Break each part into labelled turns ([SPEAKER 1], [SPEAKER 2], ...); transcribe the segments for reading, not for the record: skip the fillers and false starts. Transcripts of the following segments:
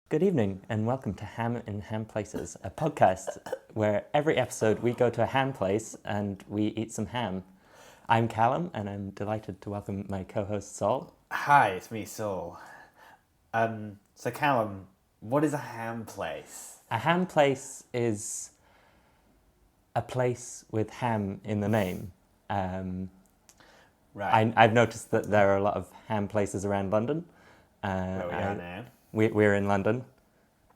[SPEAKER 1] Good evening and welcome to Ham in Ham Places, a podcast where every episode we go to a ham place and we eat some ham. I'm Callum and I'm delighted to welcome my co-host Saul.
[SPEAKER 2] Hi, it's me, Saul. So Callum, what is a ham place?
[SPEAKER 1] A ham place is a place with ham in the name.
[SPEAKER 2] Right.
[SPEAKER 1] I've noticed that there are a lot of ham places around London.
[SPEAKER 2] Where we are now.
[SPEAKER 1] We're in London,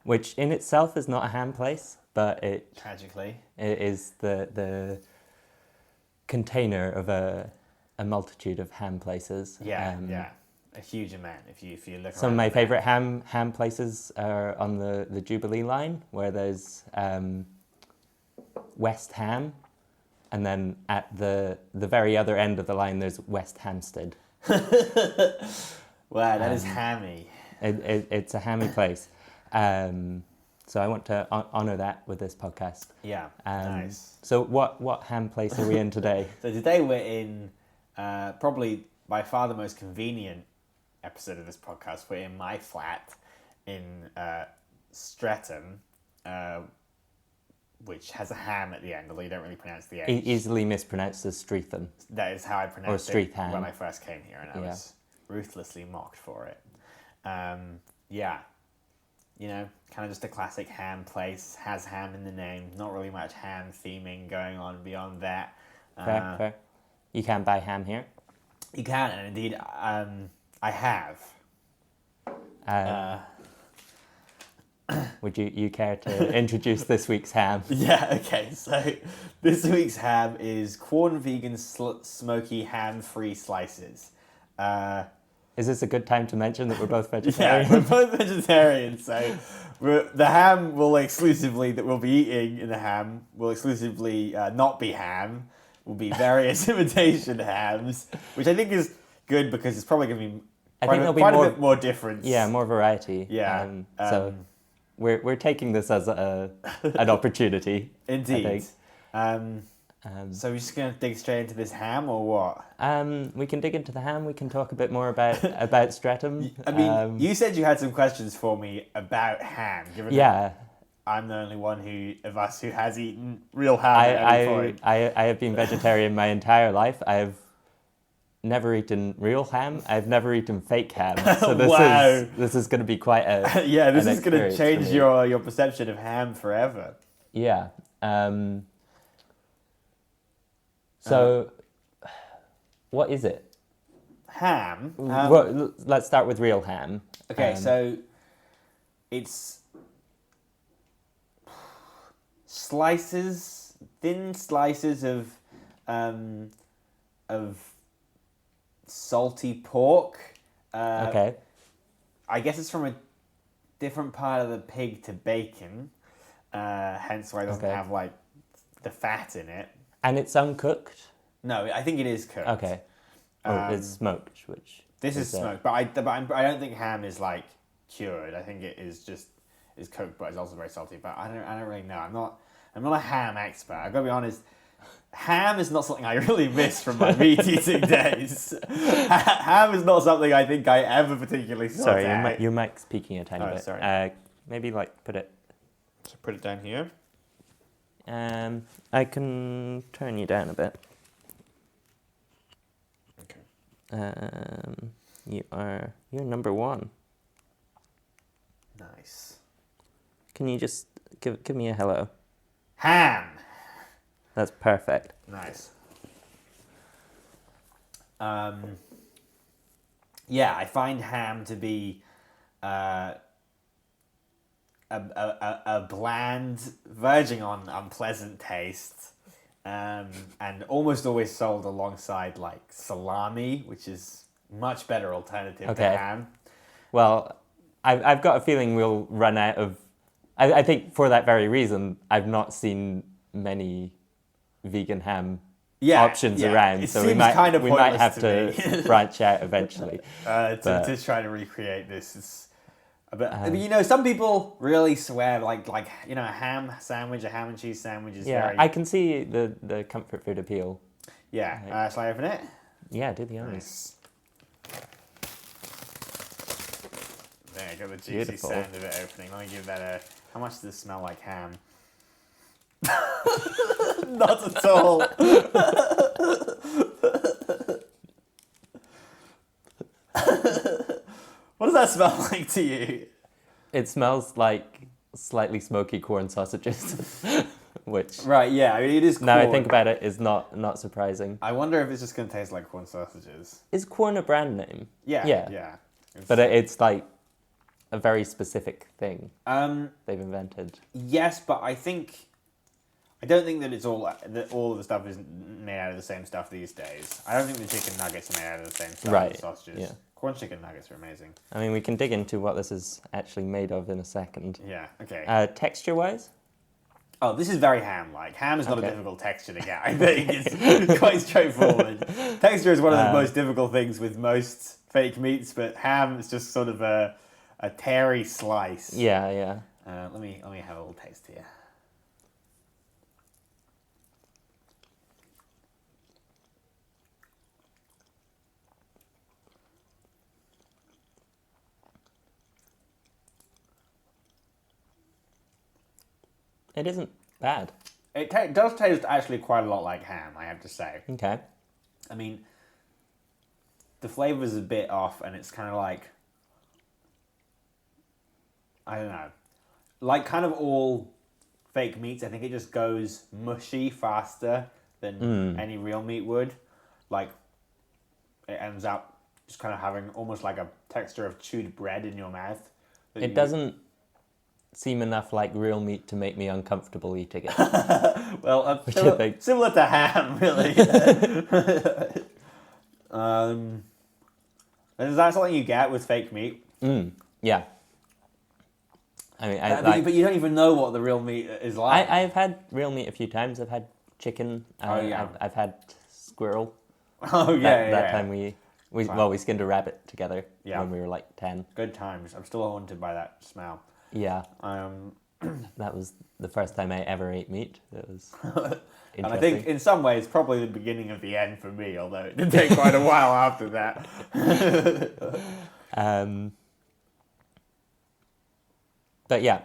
[SPEAKER 1] which in itself is not a ham place, but it
[SPEAKER 2] Tragically.
[SPEAKER 1] is the container of a multitude of ham places.
[SPEAKER 2] Yeah. A huge amount if you look
[SPEAKER 1] Some of
[SPEAKER 2] around
[SPEAKER 1] my
[SPEAKER 2] the
[SPEAKER 1] favourite ham places are on the Jubilee line, where there's West Ham, and then at the very other end of the line there's West Hampstead.
[SPEAKER 2] map. Wow, that is hammy.
[SPEAKER 1] It's a hammy place. So I want to honour that with this podcast.
[SPEAKER 2] Yeah, nice.
[SPEAKER 1] So what ham place are we in today?
[SPEAKER 2] So today we're in probably by far the most convenient episode of this podcast. We're in my flat in Streatham, which has a ham at the end, although you don't really pronounce the H.
[SPEAKER 1] Easily mispronounced as Streatham.
[SPEAKER 2] That is how I pronounced it
[SPEAKER 1] Streatham.
[SPEAKER 2] when I first came here, and I was ruthlessly mocked for it. Kind of just a classic ham place, has ham in the name, not really much ham theming going on beyond that.
[SPEAKER 1] Fair. You can buy ham here.
[SPEAKER 2] You can, and indeed, I have.
[SPEAKER 1] Would you care to introduce this week's ham?
[SPEAKER 2] Yeah, okay, so this week's ham is Quorn Vegan Smoky Ham-Free Slices.
[SPEAKER 1] Is this a good time to mention that we're both vegetarian?
[SPEAKER 2] Yeah, we're both vegetarian, so the ham that we'll be eating in the ham will exclusively not be ham. Will be various imitation hams, which I think is good because it's probably going to be quite a bit more difference.
[SPEAKER 1] Yeah, more variety.
[SPEAKER 2] Yeah.
[SPEAKER 1] So we're taking this as an opportunity.
[SPEAKER 2] Indeed.
[SPEAKER 1] I think.
[SPEAKER 2] So we're just going to dig straight into this ham, or what?
[SPEAKER 1] We can dig into the ham. We can talk a bit more about Streatham.
[SPEAKER 2] I mean, you said you had some questions for me about ham. Given that I'm the only one of us who has eaten real ham at any point.
[SPEAKER 1] I have been vegetarian my entire life. I've never eaten real ham. I've never eaten fake ham. So this is going to be quite a
[SPEAKER 2] this is going to change your perception of ham forever.
[SPEAKER 1] Yeah. So, what is it?
[SPEAKER 2] Ham?
[SPEAKER 1] Let's start with real ham.
[SPEAKER 2] Okay, so it's thin slices of salty pork.
[SPEAKER 1] Okay.
[SPEAKER 2] I guess it's from a different part of the pig to bacon, hence why it doesn't have like the fat in it.
[SPEAKER 1] And it's uncooked?
[SPEAKER 2] No, I think it is cooked.
[SPEAKER 1] Okay. It's smoked, which...
[SPEAKER 2] This is smoked, but I don't think ham is like cured. I think it is cooked, but it's also very salty. But I don't really know. I'm not a ham expert. I've got to be honest. Ham is not something I really miss from my meat eating days. Ham is not something I think I ever particularly sought out.
[SPEAKER 1] Sorry, your mic's peaking a tiny bit.
[SPEAKER 2] Sorry.
[SPEAKER 1] Maybe put it...
[SPEAKER 2] So put it down here.
[SPEAKER 1] I can turn you down a bit.
[SPEAKER 2] Okay.
[SPEAKER 1] You're number one.
[SPEAKER 2] Nice.
[SPEAKER 1] Can you just give me a hello?
[SPEAKER 2] Ham.
[SPEAKER 1] That's perfect.
[SPEAKER 2] Nice. I find ham to be a bland, verging on unpleasant taste, and almost always sold alongside like salami, which is much better alternative to ham.
[SPEAKER 1] Well, I've got a feeling we'll run out of... I think for that very reason, I've not seen many vegan ham options around, so we might have to branch out eventually.
[SPEAKER 2] To try to recreate this is... But some people really swear a ham sandwich, a ham and cheese sandwich is very...
[SPEAKER 1] I can see the comfort food appeal.
[SPEAKER 2] Yeah. Shall I open it?
[SPEAKER 1] Yeah, do the honors.
[SPEAKER 2] Nice. There I got the juicy
[SPEAKER 1] Beautiful.
[SPEAKER 2] sound of it opening. Let me give that a... How much does it smell like ham? Not at all. What does that smell like to you?
[SPEAKER 1] It smells like slightly smoky corn sausages, which...
[SPEAKER 2] Right, yeah, I mean, it is corn.
[SPEAKER 1] Now I think about it, is not surprising.
[SPEAKER 2] I wonder if it's just going to taste like corn sausages.
[SPEAKER 1] Is corn a brand name?
[SPEAKER 2] Yeah.
[SPEAKER 1] But it's like a very specific thing they've invented.
[SPEAKER 2] Yes, but I don't think that that all of the stuff is made out of the same stuff these days. I don't think the chicken nuggets are made out of the same stuff as the sausages. Yeah. Corn chicken nuggets are amazing.
[SPEAKER 1] I mean, we can dig into what this is actually made of in a second.
[SPEAKER 2] Yeah, okay.
[SPEAKER 1] Texture-wise?
[SPEAKER 2] Oh, this is very ham-like. Ham is not a difficult texture to get, I think. It's quite straightforward. Texture is one of the most difficult things with most fake meats, but ham is just sort of a terry slice.
[SPEAKER 1] Yeah.
[SPEAKER 2] Let me have a little taste here.
[SPEAKER 1] It isn't bad.
[SPEAKER 2] It does taste actually quite a lot like ham, I have to say.
[SPEAKER 1] Okay.
[SPEAKER 2] I mean, the flavour's a bit off, and it's kind of like... I don't know. Like kind of all fake meats, I think it just goes mushy faster than any real meat would. Like, it ends up just kind of having almost like a texture of chewed bread in your mouth.
[SPEAKER 1] It doesn't seem enough like real meat to make me uncomfortable eating it.
[SPEAKER 2] Well, similar to ham, really. Is that something you get with fake meat?
[SPEAKER 1] Yeah. I mean,
[SPEAKER 2] but you don't even know what the real meat is like.
[SPEAKER 1] I've had real meat a few times. I've had chicken. I've had squirrel.
[SPEAKER 2] Oh yeah,
[SPEAKER 1] that time we skinned a rabbit together when we were like 10.
[SPEAKER 2] Good times. I'm still haunted by that smell.
[SPEAKER 1] Yeah. That was the first time I ever ate meat. It was
[SPEAKER 2] and I think in some ways probably the beginning of the end for me, although it did take quite a while after that.
[SPEAKER 1] But yeah,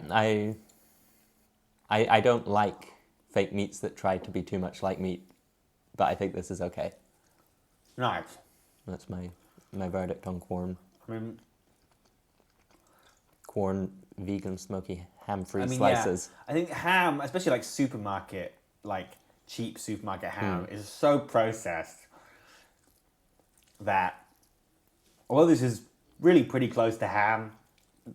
[SPEAKER 1] I don't like fake meats that try to be too much like meat, but I think this is okay.
[SPEAKER 2] Nice.
[SPEAKER 1] That's my verdict on corn.
[SPEAKER 2] I mean,
[SPEAKER 1] corn, vegan, smoky, ham-free slices.
[SPEAKER 2] Yeah. I think ham, especially like supermarket, like cheap supermarket ham, is so processed that although this is really pretty close to ham,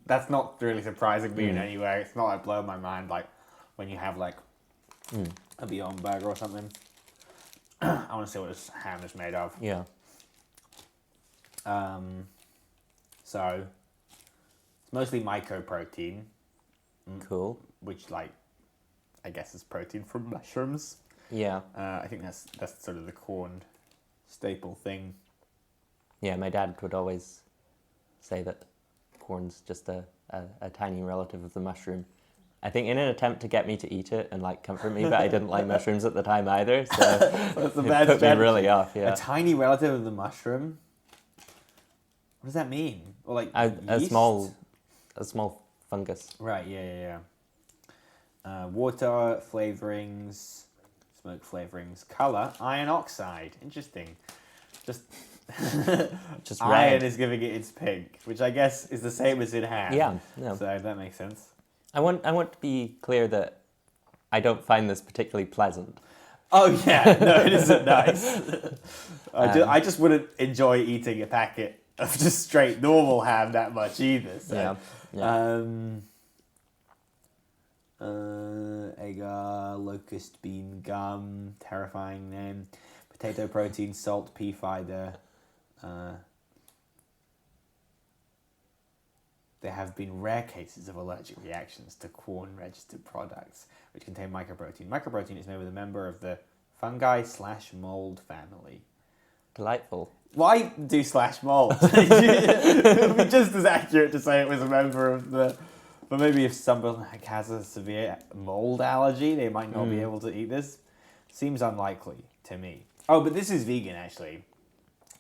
[SPEAKER 2] that's not really surprising me in any way. It's not like blowing my mind like when you have like a Beyond Burger or something. I want to see what this ham is made of.
[SPEAKER 1] Yeah.
[SPEAKER 2] So it's mostly mycoprotein.
[SPEAKER 1] Cool.
[SPEAKER 2] Which, like, I guess is protein from mushrooms.
[SPEAKER 1] Yeah.
[SPEAKER 2] I think that's sort of the corn staple thing.
[SPEAKER 1] Yeah, my dad would always say that corn's just a tiny relative of the mushroom. I think in an attempt to get me to eat it and like comfort me, but I didn't like mushrooms at the time either, so
[SPEAKER 2] that's a bad
[SPEAKER 1] it put me really off. Yeah.
[SPEAKER 2] A tiny relative of the mushroom. What does that mean? Or like
[SPEAKER 1] a small fungus.
[SPEAKER 2] Right. Yeah. Water flavorings, smoke flavorings, color, iron oxide. Interesting. Just iron
[SPEAKER 1] red.
[SPEAKER 2] is giving it its pink, which I guess is the same as in ham.
[SPEAKER 1] Yeah.
[SPEAKER 2] So that makes sense.
[SPEAKER 1] I want to be clear that I don't find this particularly pleasant.
[SPEAKER 2] Oh yeah, no, it isn't nice. I just wouldn't enjoy eating a packet of just straight normal ham that much either. So.
[SPEAKER 1] Yeah.
[SPEAKER 2] Agar, locust bean gum, terrifying name. Potato protein, salt, pea fiber. There have been rare cases of allergic reactions to corn-registered products which contain mycoprotein. Mycoprotein is made with a member of the fungi/mold family.
[SPEAKER 1] Delightful.
[SPEAKER 2] Why do /mold? It would be just as accurate to say it was a member of the... But maybe if someone has a severe mold allergy, they might not be able to eat this. Seems unlikely to me. Oh, but this is vegan, actually,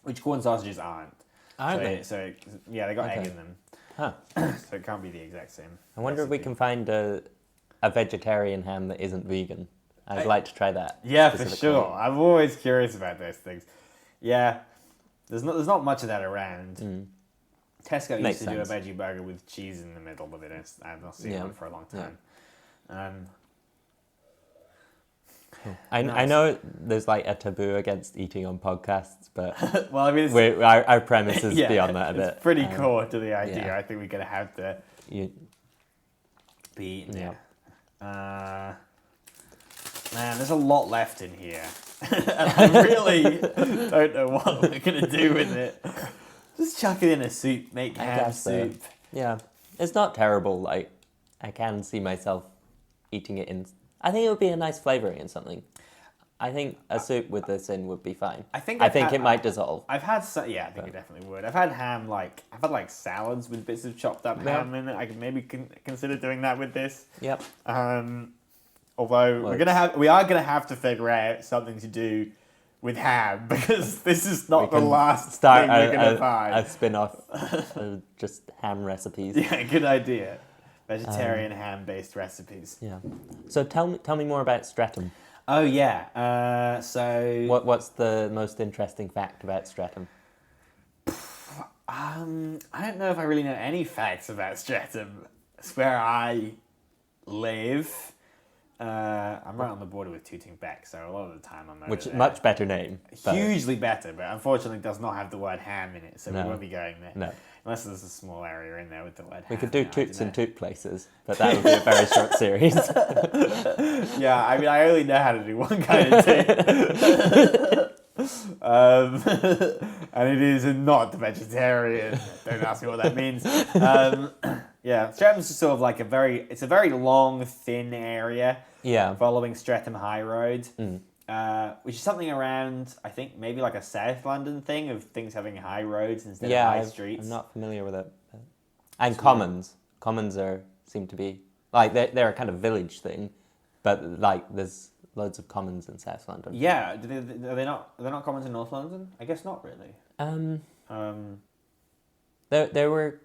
[SPEAKER 2] which corn sausages aren't.
[SPEAKER 1] Aren't they?
[SPEAKER 2] So, yeah, they got egg in them.
[SPEAKER 1] Huh.
[SPEAKER 2] So it can't be the exact same.
[SPEAKER 1] I wonder if we can find a vegetarian ham that isn't vegan. I'd like to try that.
[SPEAKER 2] Yeah, for sure. I'm always curious about those things. Yeah, there's not much of that around. Tesco used to do a veggie burger with cheese in the middle, but I've not seen one for a long time.
[SPEAKER 1] I know there's like a taboo against eating on podcasts, but
[SPEAKER 2] well, I mean,
[SPEAKER 1] our premise is beyond that a bit.
[SPEAKER 2] It's pretty core to the idea. Yeah. I think we're gonna have to be eating it. Man, there's a lot left in here. And I really don't know what we're going to do with it. Just chuck it in a soup, make ham soup.
[SPEAKER 1] So. Yeah. It's not terrible. Like, I can see myself eating it in... I think it would be a nice flavouring in something. I think a soup with this in would be fine. I think it might dissolve.
[SPEAKER 2] I've had... I think it definitely would. I've had ham, I've had salads with bits of chopped up ham in it. I could maybe consider doing that with this.
[SPEAKER 1] Yep.
[SPEAKER 2] Although we are gonna have to figure out something to do with ham because this is not the last thing we're gonna find.
[SPEAKER 1] A spin-off of just ham recipes.
[SPEAKER 2] Yeah, good idea. Vegetarian ham-based recipes.
[SPEAKER 1] Yeah. So tell me more about Streatham.
[SPEAKER 2] Oh yeah. So
[SPEAKER 1] what's the most interesting fact about Streatham?
[SPEAKER 2] I don't know if I really know any facts about Streatham. It's where I live. I'm right on the border with Tooting Bec, so a lot of the time I'm over
[SPEAKER 1] Which
[SPEAKER 2] there.
[SPEAKER 1] Much better name.
[SPEAKER 2] Hugely better, but unfortunately does not have the word ham in it, so we won't be going there.
[SPEAKER 1] No.
[SPEAKER 2] Unless there's a small area in there with the word ham.
[SPEAKER 1] We could do Toots and Toot places, but that would be a very short series.
[SPEAKER 2] Yeah, I mean, I only know how to do one kind of toot. And it is not vegetarian. Don't ask me what that means. Yeah, Stratham's just sort of like it's a very long, thin area.
[SPEAKER 1] Yeah.
[SPEAKER 2] Following Streatham High Road, which is something around, I think, maybe like a South London thing of things having high roads instead of high streets.
[SPEAKER 1] I'm not familiar with it. And commons. Commons seem to be, they're a kind of village thing, but there's loads of commons in South London.
[SPEAKER 2] Yeah, are they not commons in North London? I guess not really.
[SPEAKER 1] There were,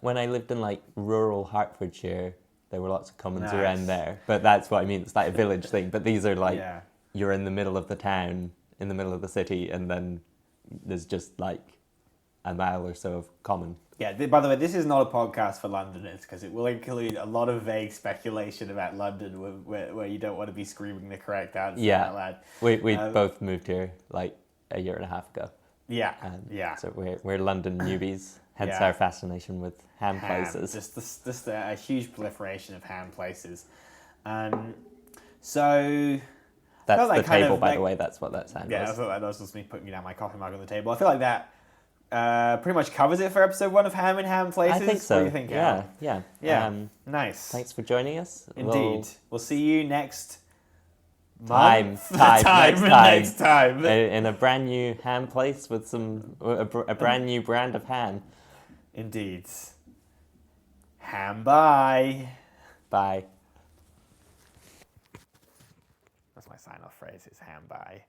[SPEAKER 1] when I lived in rural Hertfordshire, there were lots of commons around there, but that's what I mean. It's like a village thing, but these are you're in the middle of the town, in the middle of the city, and then there's just a mile or so of common.
[SPEAKER 2] Yeah, by the way, this is not a podcast for Londoners because it will include a lot of vague speculation about London where you don't want to be screaming the correct answer out loud.
[SPEAKER 1] We both moved here a year and a half ago.
[SPEAKER 2] Yeah,
[SPEAKER 1] So we're London newbies. Hence our fascination with ham places.
[SPEAKER 2] Just a huge proliferation of ham places. So
[SPEAKER 1] that's the table, by the way. That's what that sound was.
[SPEAKER 2] Yeah, I thought that was just me putting down my coffee mug on the table. I feel like that pretty much covers it for episode 1 of Ham and Ham Places.
[SPEAKER 1] I think so.
[SPEAKER 2] What do you think, Al?
[SPEAKER 1] Yeah.
[SPEAKER 2] Nice.
[SPEAKER 1] Thanks for joining us.
[SPEAKER 2] Indeed. We'll see you next
[SPEAKER 1] next
[SPEAKER 2] time.
[SPEAKER 1] In a brand new ham place with a brand new brand of ham.
[SPEAKER 2] Indeed. Ham bye.
[SPEAKER 1] Bye.
[SPEAKER 2] That's my sign-off phrase. It's ham bye.